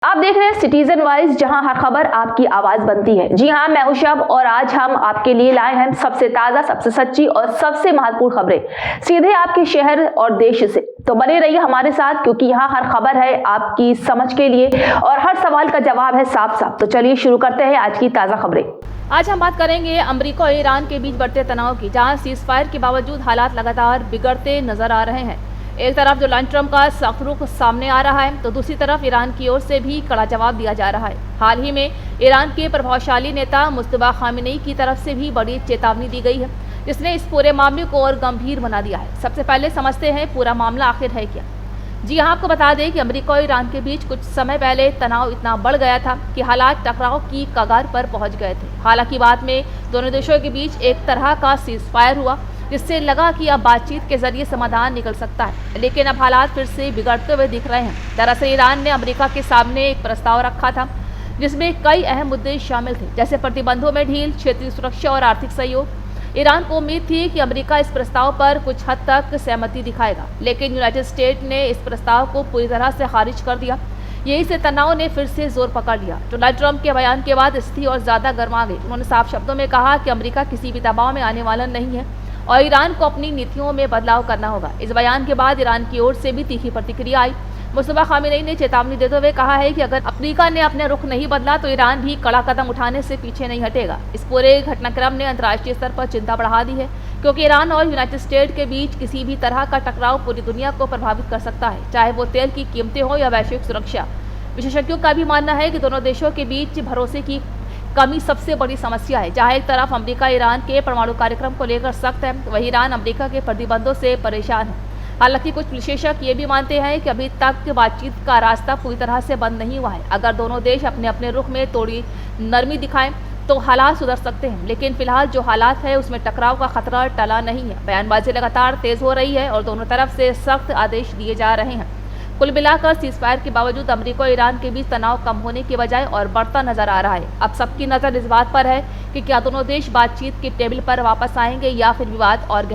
आप देख रहे हैं सिटीजन वाइज, जहां हर खबर आपकी आवाज बनती है। जी हां, मैं हूं शब और आज हम आपके लिए लाए हैं सबसे ताजा, सबसे सच्ची और सबसे महत्वपूर्ण खबरें सीधे आपके शहर और देश से। तो बने रहिए हमारे साथ, क्योंकि यहाँ हर खबर है आपकी समझ के लिए और हर सवाल का जवाब है साफ साफ। तो चलिए शुरू करते हैं आज की ताजा खबरें। आज हम बात करेंगे अमेरिका और ईरान के बीच बढ़ते तनाव की, जहां सीज फायर के बावजूद हालात लगातार बिगड़ते नजर आ रहे हैं। एक तरफ डोनाल्ड ट्रंप का सख्त रुख सामने आ रहा है, तो दूसरी तरफ ईरान की ओर से भी कड़ा जवाब दिया जा रहा है। हाल ही में ईरान के प्रभावशाली नेता मुस्तफा खामेनी की तरफ से भी बड़ी चेतावनी दी गई है, जिसने इस पूरे मामले को और गंभीर बना दिया है। सबसे पहले समझते हैं पूरा मामला आखिर है क्या। जी हाँ, आपको बता दें कि अमेरिका और ईरान के बीच कुछ समय पहले तनाव इतना बढ़ गया था कि हालात टकराव की कगार पर पहुंच गए थे। हालांकि बाद में दोनों देशों के बीच एक तरह का सीज फायर हुआ, जिससे लगा कि अब बातचीत के जरिए समाधान निकल सकता है, लेकिन अब हालात फिर से बिगड़ते हुए दिख रहे हैं। दरअसल ईरान ने अमेरिका के सामने एक प्रस्ताव रखा था, जिसमें कई अहम मुद्दे शामिल थे, जैसे प्रतिबंधों में ढील, क्षेत्रीय सुरक्षा और आर्थिक सहयोग। ईरान को उम्मीद थी कि अमेरिका इस प्रस्ताव पर कुछ हद तक सहमति दिखाएगा, लेकिन यूनाइटेड स्टेट ने इस प्रस्ताव को पूरी तरह से खारिज कर दिया। यही से तनाव ने फिर से जोर पकड़ लिया। डोनाल्ड ट्रंप के बयान के बाद स्थिति और ज्यादा गर्मा गई। उन्होंने साफ शब्दों में कहा कि अमेरिका किसी भी दबाव में आने वाला नहीं है और ईरान को अपनी नीतियों में बदलाव करना होगा। इस बयान के बाद ईरान की ओर से भी तीखी प्रतिक्रिया आई। मुस्तफा खामेनी ने चेतावनी देते हुए कहा है कि अगर अमेरिका ने अपने रुख नहीं बदला तो ईरान भी कड़ा कदम उठाने से पीछे नहीं हटेगा। इस पूरे घटनाक्रम ने अंतर्राष्ट्रीय स्तर पर चिंता बढ़ा दी है, क्योंकि ईरान और यूनाइटेड स्टेट के बीच किसी भी तरह का टकराव पूरी दुनिया को प्रभावित कर सकता है, चाहे वो तेल की कीमतें हो या वैश्विक सुरक्षा। विशेषज्ञों का भी मानना है कि दोनों देशों के बीच भरोसे की कमी सबसे बड़ी समस्या है। जहां एक तरफ अमेरिका ईरान के परमाणु कार्यक्रम को लेकर सख्त है, वहीं ईरान अमेरिका के प्रतिबंधों से परेशान है। हालांकि कुछ विशेषज्ञ ये भी मानते हैं कि अभी तक बातचीत का रास्ता पूरी तरह से बंद नहीं हुआ है। अगर दोनों देश अपने अपने रुख में थोड़ी नरमी दिखाएं तो हालात सुधर सकते हैं, लेकिन फिलहाल जो हालात है उसमें टकराव का खतरा टला नहीं है। बयानबाजी लगातार तेज हो रही है और दोनों तरफ से सख्त आदेश दिए जा रहे हैं। कुल मिलाकर सीज फायर के बावजूद अमेरिका और ईरान के बीच तनाव कम होने के बजाय और बढ़ता नजर आ रहा है। अब सबकी नजर इस बात पर है कि क्या दोनों देश बातचीत के टेबल पर वापस आएंगे या फिर विवाद और